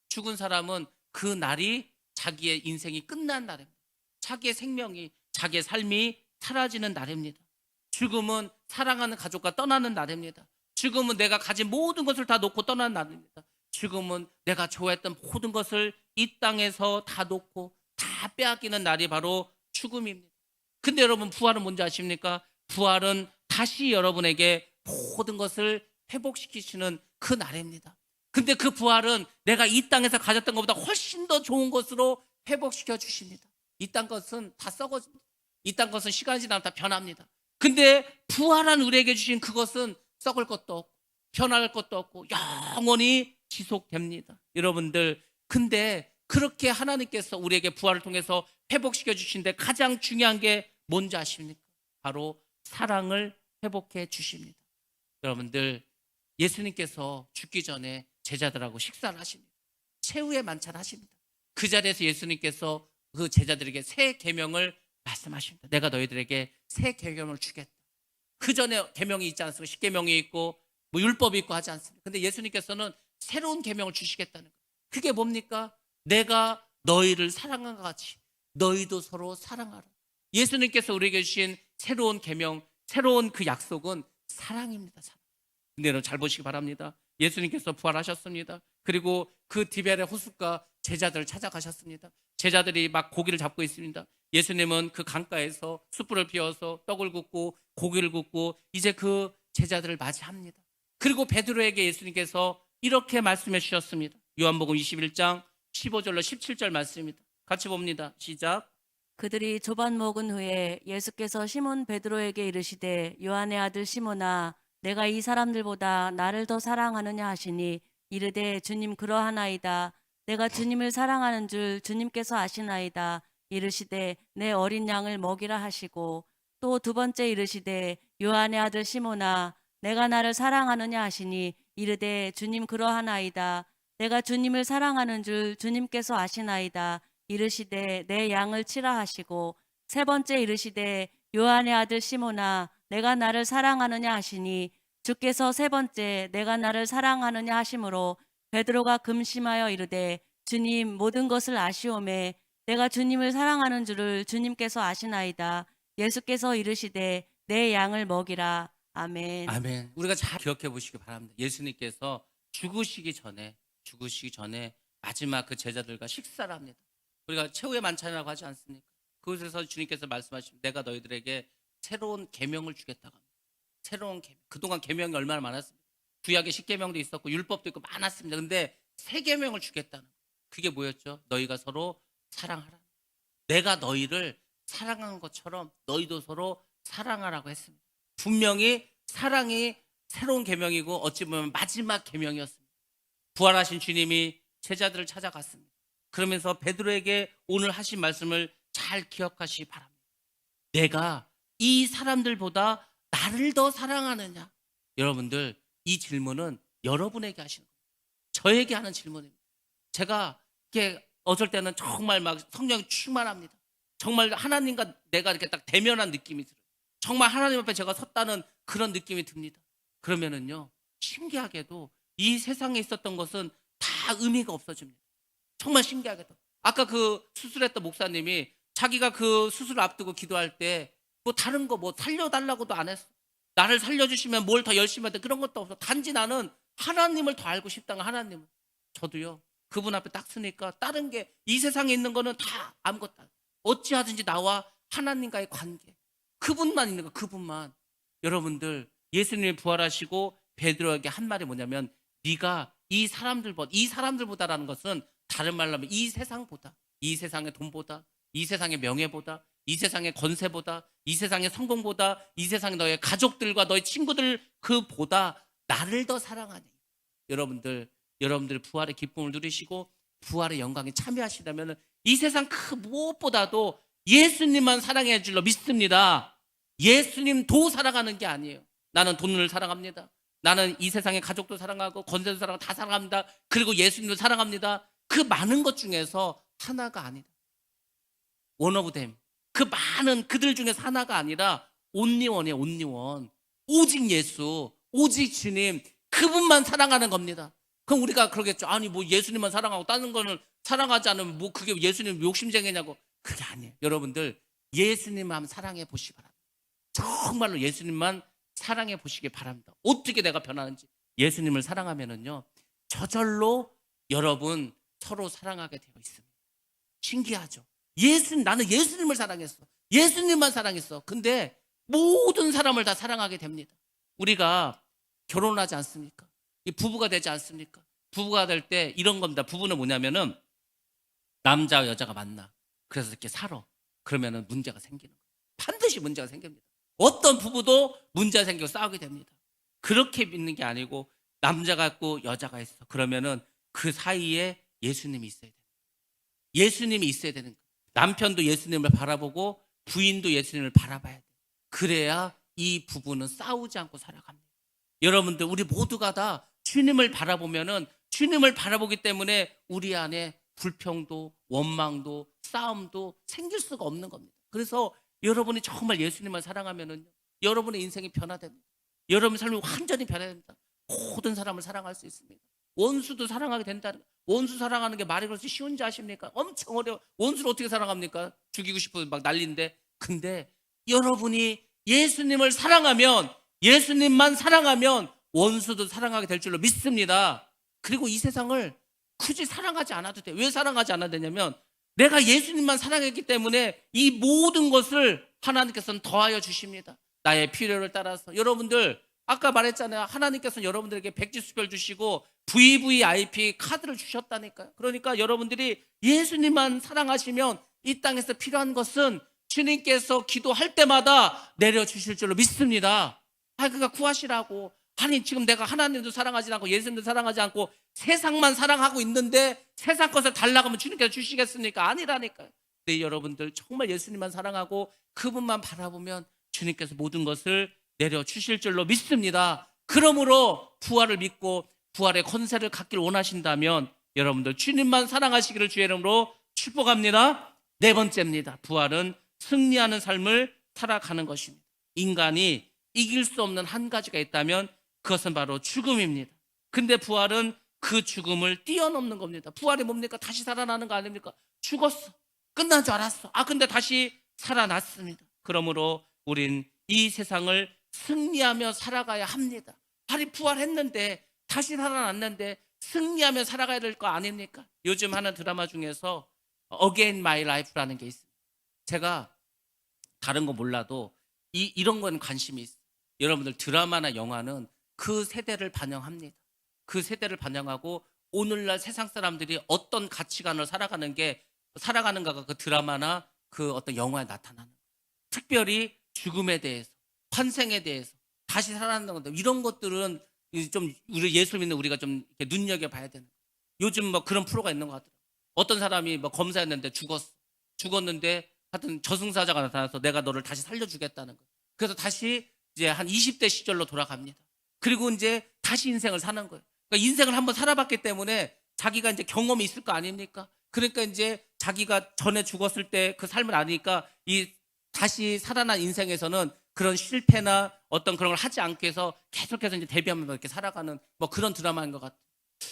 죽은 사람은 그 날이 자기의 인생이 끝난 날입니다. 자기의 생명이, 자기의 삶이 사라지는 날입니다. 죽음은 사랑하는 가족과 떠나는 날입니다. 죽음은 내가 가진 모든 것을 다 놓고 떠나는 날입니다. 죽음은 내가 좋아했던 모든 것을 이 땅에서 다 놓고 다 빼앗기는 날이 바로 죽음입니다. 근데 여러분 부활은 뭔지 아십니까? 부활은 다시 여러분에게 모든 것을 회복시키시는 그 날입니다. 근데 그 부활은 내가 이 땅에서 가졌던 것보다 훨씬 더 좋은 것으로 회복시켜 주십니다. 이 땅 것은 다 썩어집니다. 이 땅 것은 시간이 지나면 다 변합니다. 근데 부활한 우리에게 주신 그것은 썩을 것도 없고 변할 것도 없고 영원히 지속됩니다. 여러분들 근데 그렇게 하나님께서 우리에게 부활을 통해서 회복시켜 주신데 가장 중요한 게 뭔지 아십니까? 바로 사랑을 회복해 주십니다. 여러분들 예수님께서 죽기 전에 제자들하고 식사를 하십니다. 최후의 만찬 하십니다. 그 자리에서 예수님께서 그 제자들에게 새 계명을 말씀하십니다. 내가 너희들에게 새 계명을 주겠다. 그 전에 계명이 있지 않습니까? 십계명이 있고 뭐 율법이 있고 하지 않습니까? 근데 예수님께서는 새로운 계명을 주시겠다는 거예요. 그게 뭡니까? 내가 너희를 사랑한 것 같이 너희도 서로 사랑하라. 예수님께서 우리에게 주신 새로운 계명, 새로운 그 약속은 사랑입니다. 사랑. 근데 여러분 잘 보시기 바랍니다. 예수님께서 부활하셨습니다. 그리고 그 디베레 호숫가 제자들을 찾아가셨습니다. 제자들이 막 고기를 잡고 있습니다. 예수님은 그 강가에서 숯불을 피워서 떡을 굽고 고기를 굽고 이제 그 제자들을 맞이합니다. 그리고 베드로에게 예수님께서 이렇게 말씀해 주셨습니다. 요한복음 21장 15절로 17절 말씀입니다. 같이 봅니다. 시작.
그들이 조반 먹은 후에 예수께서 시몬 베드로에게 이르시되 요한의 아들 시몬아 내가 이 사람들보다 나를 더 사랑하느냐 하시니 이르되 주님 그러하나이다. 내가 주님을 사랑하는 줄 주님께서 아시나이다. 이르시되 내 어린 양을 먹이라 하시고 또 두 번째 이르시되 요한의 아들 시몬아 내가 나를 사랑하느냐 하시니 이르되 주님 그러하나이다. 내가 주님을 사랑하는 줄 주님께서 아시나이다. 이르시되 내 양을 치라 하시고 세 번째 이르시되 요한의 아들 시몬아 내가 나를 사랑하느냐 하시니 주께서 세 번째 내가 나를 사랑하느냐 하심으로 베드로가 금심하여 이르되 주님 모든 것을 아시오매 내가 주님을 사랑하는 줄을 주님께서 아시나이다. 예수께서 이르시되 내 양을 먹이라. 아멘.
아멘. 우리가 잘 기억해 보시기 바랍니다. 예수님께서 죽으시기 전에 마지막 그 제자들과 식사를 합니다. 우리가 최후의 만찬이라고 하지 않습니까? 그곳에서 주님께서 말씀하십니다. 내가 너희들에게 새로운 계명을 주겠다고 합니다. 새로운 계명. 그동안 계명이 얼마나 많았습니까? 구약에 십계명도 있었고 율법도 있고 많았습니다. 근데 새 계명을 주겠다는 거예요. 그게 뭐였죠? 너희가 서로 사랑하라. 내가 너희를 사랑한 것처럼 너희도 서로 사랑하라고 했습니다. 분명히 사랑이 새로운 계명이고 어찌 보면 마지막 계명이었습니다. 부활하신 주님이 제자들을 찾아갔습니다. 그러면서 베드로에게 오늘 하신 말씀을 잘 기억하시기 바랍니다. 내가 이 사람들보다 나를 더 사랑하느냐? 여러분들 이 질문은 여러분에게 하시는 거예요. 저에게 하는 질문입니다. 제가 이렇게 어쩔 때는 정말 막 성령이 충만합니다. 정말 하나님과 내가 이렇게 딱 대면한 느낌이 들어요. 정말 하나님 앞에 제가 섰다는 그런 느낌이 듭니다. 그러면은요 신기하게도 이 세상에 있었던 것은 다 의미가 없어집니다. 정말 신기하게도 아까 그 수술했던 목사님이 자기가 그 수술을 앞두고 기도할 때 뭐 다른 거 뭐 살려달라고도 안 했어. 나를 살려주시면 뭘 더 열심히 하든 그런 것도 없어. 단지 나는 하나님을 더 알고 싶다는 거, 하나님을. 저도요. 그분 앞에 딱 서니까 다른 게 이 세상에 있는 거는 다 아무것도 안. 어찌하든지 나와 하나님과의 관계. 그분만 있는 거, 그분만. 여러분들 예수님이 부활하시고 베드로에게 한 말이 뭐냐면 네가 이 사람들보다라는 것은 다른 말로 하면 이 세상보다, 이 세상의 돈보다, 이 세상의 명예보다, 이 세상의 권세보다, 이 세상의 성공보다, 이 세상의 너의 가족들과 너의 친구들 그보다 나를 더 사랑하니. 여러분들 부활의 기쁨을 누리시고 부활의 영광에 참여하시려면 이 세상 그 무엇보다도 예수님만 사랑해 줄로 믿습니다. 예수님도 사랑하는 게 아니에요. 나는 돈을 사랑합니다. 나는 이 세상의 가족도 사랑하고 권세도 사랑하고 다 사랑합니다. 그리고 예수님도 사랑합니다. 그 많은 것 중에서 하나가 아니다. 원 오브 댐. 그 많은 그들 중에서 하나가 아니라 온리원이에요. 온리원. 오직 예수, 오직 주님, 그분만 사랑하는 겁니다. 그럼 우리가 그러겠죠. 아니 뭐 예수님만 사랑하고 다른 거는 사랑하지 않으면 뭐 그게 예수님 욕심쟁이냐고. 그게 아니에요. 여러분들 예수님만 사랑해 보시기 바랍니다. 정말로 예수님만 사랑해 보시기 바랍니다. 어떻게 내가 변하는지. 예수님을 사랑하면은요 저절로 여러분 서로 사랑하게 되어 있습니다. 신기하죠. 나는 예수님을 사랑했어. 예수님만 사랑했어. 근데 모든 사람을 다 사랑하게 됩니다. 우리가 결혼하지 않습니까? 이 부부가 되지 않습니까? 부부가 될 때 이런 겁니다. 부부는 뭐냐면은 남자와 여자가 만나. 그래서 이렇게 살아. 그러면은 문제가 생기는 거예요. 반드시 문제가 생깁니다. 어떤 부부도 문제가 생기고 싸우게 됩니다. 그렇게 믿는 게 아니고 남자가 있고 여자가 있어. 그러면은 그 사이에 예수님이 있어야 돼요. 예수님이 있어야 되는 거예요. 남편도 예수님을 바라보고 부인도 예수님을 바라봐야 돼요. 그래야 이 부부는 싸우지 않고 살아갑니다. 여러분들 우리 모두가 다 주님을 바라보면은 주님을 바라보기 때문에 우리 안에 불평도 원망도 싸움도 생길 수가 없는 겁니다. 그래서 여러분이 정말 예수님을 사랑하면은 여러분의 인생이 변화됩니다. 여러분 삶이 완전히 변화됩니다. 모든 사람을 사랑할 수 있습니다. 원수도 사랑하게 된다는 거예요. 원수 사랑하는 게 말이 그렇지 쉬운지 아십니까? 엄청 어려워. 원수를 어떻게 사랑합니까? 죽이고 싶어 막 난리인데. 근데 여러분이 예수님을 사랑하면, 예수님만 사랑하면 원수도 사랑하게 될 줄로 믿습니다. 그리고 이 세상을 굳이 사랑하지 않아도 돼. 왜 사랑하지 않아도 되냐면 내가 예수님만 사랑했기 때문에 이 모든 것을 하나님께서는 더하여 주십니다. 나의 필요를 따라서. 여러분들 아까 말했잖아요. 하나님께서는 여러분들에게 백지수별 주시고 VVIP 카드를 주셨다니까요. 그러니까 여러분들이 예수님만 사랑하시면 이 땅에서 필요한 것은 주님께서 기도할 때마다 내려주실 줄로 믿습니다. 그러니까 구하시라고. 아니 지금 내가 하나님도 사랑하지 않고 예수님도 사랑하지 않고 세상만 사랑하고 있는데 세상 것을 달라고 하면 주님께서 주시겠습니까? 아니라니까요. 근데 여러분들 정말 예수님만 사랑하고 그분만 바라보면 주님께서 모든 것을 내려주실 줄로 믿습니다. 그러므로 부활을 믿고 부활의 권세를 갖기를 원하신다면 여러분들 주님만 사랑하시기를 주의 이름으로 축복합니다. 네 번째입니다. 부활은 승리하는 삶을 살아가는 것입니다. 인간이 이길 수 없는 한 가지가 있다면 그것은 바로 죽음입니다. 근데 부활은 그 죽음을 뛰어넘는 겁니다. 부활이 뭡니까? 다시 살아나는 거 아닙니까? 죽었어. 끝난 줄 알았어. 근데 다시 살아났습니다. 그러므로 우린 이 세상을 승리하며 살아가야 합니다. 아니 부활했는데 다시 살아났는데 승리하며 살아가야 될 거 아닙니까? 요즘 하는 드라마 중에서 Again My Life라는 게 있어요. 제가 다른 거 몰라도 이런 건 관심이 있어요. 여러분들 드라마나 영화는 그 세대를 반영합니다. 그 세대를 반영하고 오늘날 세상 사람들이 어떤 가치관을 살아가는가가 그 드라마나 그 어떤 영화에 나타나는 거예요. 특별히 죽음에 대해서, 환생에 대해서, 다시 살아난다는 것들, 이런 것들은 좀 우리 예수 믿는 우리가 좀 이렇게 눈여겨봐야 되는 거예요. 요즘 뭐 그런 프로가 있는 것 같아요. 어떤 사람이 뭐 검사했는데 죽었는데 하여튼 저승사자가 나타나서 내가 너를 다시 살려주겠다는 거예요. 그래서 다시 이제 한 20대 시절로 돌아갑니다. 그리고 이제 다시 인생을 사는 거예요. 그러니까 인생을 한번 살아봤기 때문에 자기가 이제 경험이 있을 거 아닙니까? 그러니까 이제 자기가 전에 죽었을 때 그 삶을 아니까 이 다시 살아난 인생에서는 그런 실패나 어떤 그런 걸 하지 않기 위해서 계속해서 이제 대비하면서 이렇게 살아가는 뭐 그런 드라마인 것 같아요.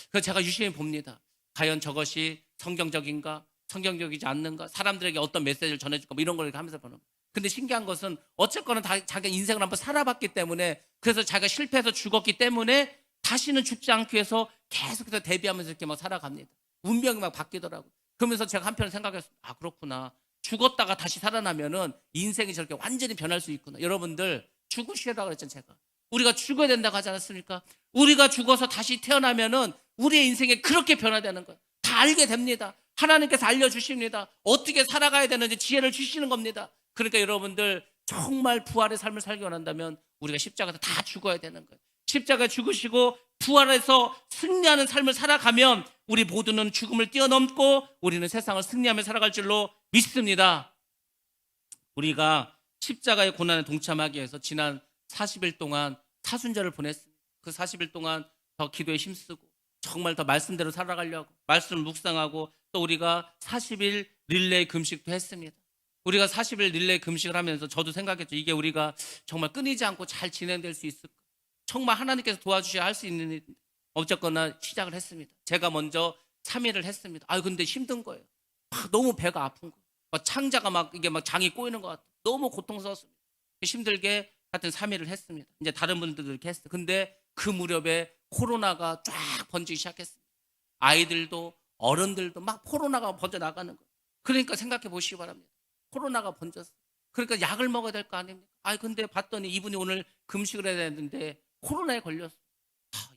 그래서 제가 유심히 봅니다. 과연 저것이 성경적인가? 성경적이지 않는가? 사람들에게 어떤 메시지를 전해줄까? 뭐 이런 걸 이렇게 하면서 보는 거예요. 근데 신기한 것은 어쨌거나 자기가 인생을 한번 살아봤기 때문에, 그래서 자기가 실패해서 죽었기 때문에 다시는 죽지 않기 위해서 계속해서 대비하면서 이렇게 막 살아갑니다. 운명이 막 바뀌더라고요. 그러면서 제가 한편으로 생각했어요. 아, 그렇구나. 죽었다가 다시 살아나면은 인생이 저렇게 완전히 변할 수 있구나. 여러분들, 죽으시라고 그랬잖아요, 제가. 우리가 죽어야 된다고 하지 않았습니까? 우리가 죽어서 다시 태어나면은 우리의 인생이 그렇게 변화되는 거예요. 다 알게 됩니다. 하나님께서 알려주십니다. 어떻게 살아가야 되는지 지혜를 주시는 겁니다. 그러니까 여러분들, 정말 부활의 삶을 살기 원한다면 우리가 십자가에서 다 죽어야 되는 거예요. 십자가에 죽으시고 부활해서 승리하는 삶을 살아가면 우리 모두는 죽음을 뛰어넘고 우리는 세상을 승리하며 살아갈 줄로 믿습니다. 우리가 십자가의 고난에 동참하기 위해서 지난 40일 동안 사순절을 보냈습니다. 그 40일 동안 더 기도에 힘쓰고 정말 더 말씀대로 살아가려고 말씀을 묵상하고, 또 우리가 40일 릴레이 금식도 했습니다. 우리가 40일 릴레이 금식을 하면서 저도 생각했죠. 이게 우리가 정말 끊이지 않고 잘 진행될 수 있을까? 정말 하나님께서 도와주셔야 할 수 있는 일. 어쨌거나 시작을 했습니다. 제가 먼저 3일을 했습니다. 근데 힘든 거예요. 너무 배가 아픈 거예요. 창자가 막 이게 막 장이 꼬이는 것 같아요. 너무 고통스러웠습니다. 힘들게 하여튼 3일을 했습니다. 이제 다른 분들도 이렇게 했어요. 근데 그 무렵에 코로나가 쫙 번지기 시작했습니다. 아이들도 어른들도 막 코로나가 번져 나가는 거예요. 그러니까 생각해 보시기 바랍니다. 코로나가 번졌어요. 그러니까 약을 먹어야 될 거 아닙니까? 근데 봤더니 이분이 오늘 금식을 해야 되는데 코로나에 걸렸어.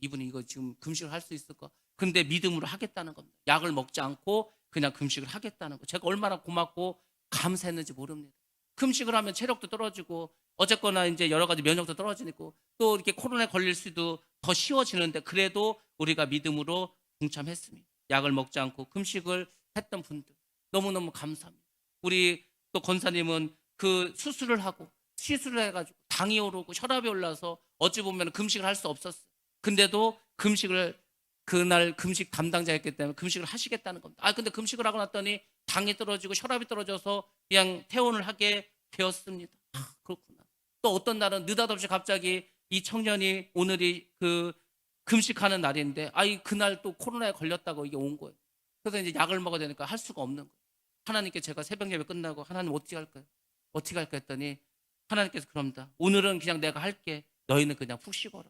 이분이 이거 지금 금식을 할 수 있을까? 근데 믿음으로 하겠다는 겁니다. 약을 먹지 않고 그냥 금식을 하겠다는 거. 제가 얼마나 고맙고 감사했는지 모릅니다. 금식을 하면 체력도 떨어지고 어쨌거나 이제 여러 가지 면역도 떨어지고 또 이렇게 코로나에 걸릴 수도 더 쉬워지는데, 그래도 우리가 믿음으로 동참했습니다. 약을 먹지 않고 금식을 했던 분들 너무너무 감사합니다. 우리 또 권사님은 그 수술을 하고 시술을 해가지고 당이 오르고 혈압이 올라서 어찌 보면 금식을 할 수 없었어요. 근데도 금식을, 그날 금식 담당자였기 때문에 금식을 하시겠다는 겁니다. 근데 금식을 하고 났더니 당이 떨어지고 혈압이 떨어져서 그냥 퇴원을 하게 되었습니다. 그렇구나. 또 어떤 날은 느닷없이 갑자기 이 청년이 오늘이 그 금식하는 날인데 그날 또 코로나에 걸렸다고 이게 온 거예요. 그래서 이제 약을 먹어야 되니까 할 수가 없는 거예요. 하나님께 제가 새벽 예배 끝나고 하나님 어떻게 할까요? 어떻게 할까 했더니 하나님께서 그럽니다. 오늘은 그냥 내가 할게. 너희는 그냥 푹 쉬거라.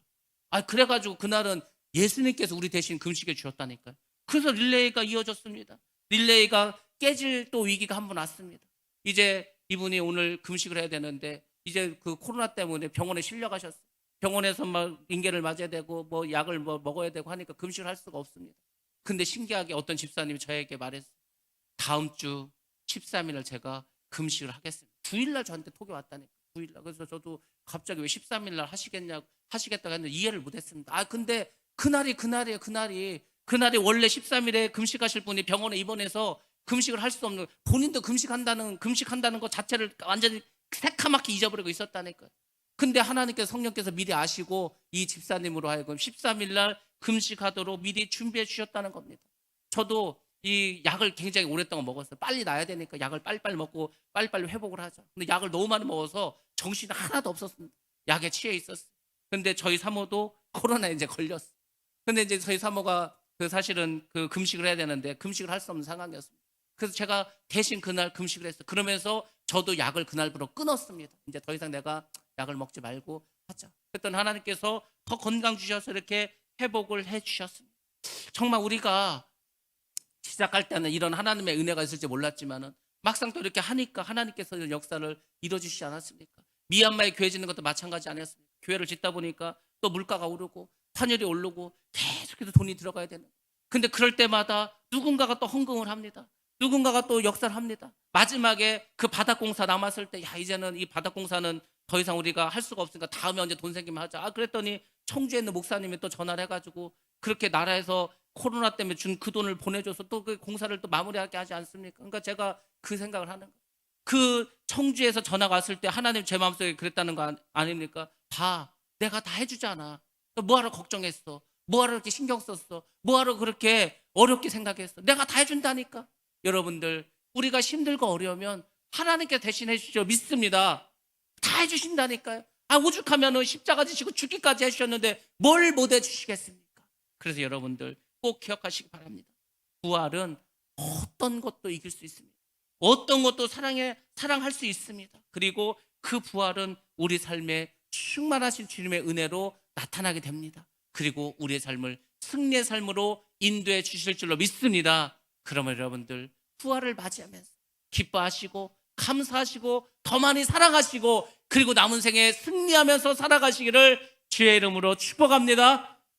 그래가지고 그날은 예수님께서 우리 대신 금식해 주셨다니까요. 그래서 릴레이가 이어졌습니다. 릴레이가 깨질 또 위기가 한 번 왔습니다. 이제 이분이 오늘 금식을 해야 되는데 이제 그 코로나 때문에 병원에 실려가셨어요. 병원에서 막 인계를 맞아야 되고 뭐 약을 뭐 먹어야 되고 하니까 금식을 할 수가 없습니다. 근데 신기하게 어떤 집사님이 저에게 말했어요. 다음 주 13일을 제가 금식을 하겠습니다. 9일날 저한테 톡이 왔다니까. 9일날. 그래서 저도 갑자기 왜 13일날 하시겠다고 했는데 이해를 못했습니다. 근데 그날이 원래 13일에 금식하실 분이 병원에 입원해서 금식을 할 수 없는, 본인도 금식한다는 것 자체를 완전히 새카맣게 잊어버리고 있었다니까요. 근데 하나님께서 성령께서 미리 아시고 이 집사님으로 하여금 13일날 금식하도록 미리 준비해 주셨다는 겁니다. 저도 이 약을 굉장히 오랫동안 먹었어요. 빨리 나야 되니까 약을 빨리빨리 먹고 빨리빨리 회복을 하자. 근데 약을 너무 많이 먹어서 정신이 하나도 없었습니다. 약에 취해 있었어요. 근데 저희 사모도 코로나에 이제 걸렸어요. 근데 이제 저희 사모가 사실은 그 금식을 해야 되는데 금식을 할 수 없는 상황이었습니다. 그래서 제가 대신 그날 금식을 했어요. 그러면서 저도 약을 그날부터 끊었습니다. 이제 더 이상 내가 약을 먹지 말고 하자. 그랬더니 하나님께서 더 건강 주셔서 이렇게 회복을 해 주셨습니다. 정말 우리가 시작할 때는 이런 하나님의 은혜가 있을지 몰랐지만은 막상 또 이렇게 하니까 하나님께서 이런 역사를 이뤄주시지 않았습니까? 미얀마에 교회 짓는 것도 마찬가지 아니었습니까? 교회를 짓다 보니까 또 물가가 오르고 환율이 오르고 계속해서 돈이 들어가야 되는. 근데 그럴 때마다 누군가가 또 헌금을 합니다. 누군가가 또 역사를 합니다. 마지막에 그 바닥공사 남았을 때 이제는 이 바닥공사는 더 이상 우리가 할 수가 없으니까 다음에 언제 돈 생기면 하자. 그랬더니 청주에 있는 목사님이 또 전화를 해가지고 그렇게 나라에서 코로나 때문에 준 그 돈을 보내줘서 또 그 공사를 또 마무리하게 하지 않습니까? 그러니까 제가 그 생각을 하는 거예요. 그 청주에서 전화가 왔을 때 하나님 제 마음속에 그랬다는 거 아닙니까? 내가 다 해주잖아. 너 뭐하러 걱정했어? 뭐하러 그렇게 신경 썼어? 뭐하러 그렇게 어렵게 생각했어? 내가 다 해준다니까. 여러분들, 우리가 힘들고 어려우면 하나님께 대신 해주시죠. 믿습니다. 다 해주신다니까요. 오죽하면 십자가 지시고 죽기까지 해주셨는데 뭘 못 해주시겠습니까? 그래서 여러분들 꼭 기억하시기 바랍니다. 부활은 어떤 것도 이길 수 있습니다. 어떤 것도 사랑할 수 있습니다. 그리고 그 부활은 우리 삶에 충만하신 주님의 은혜로 나타나게 됩니다. 그리고 우리의 삶을 승리의 삶으로 인도해 주실 줄로 믿습니다. 그러면 여러분들 부활을 맞이하면서 기뻐하시고 감사하시고 더 많이 사랑하시고 그리고 남은 생에 승리하면서 살아가시기를 주의 이름으로 축복합니다.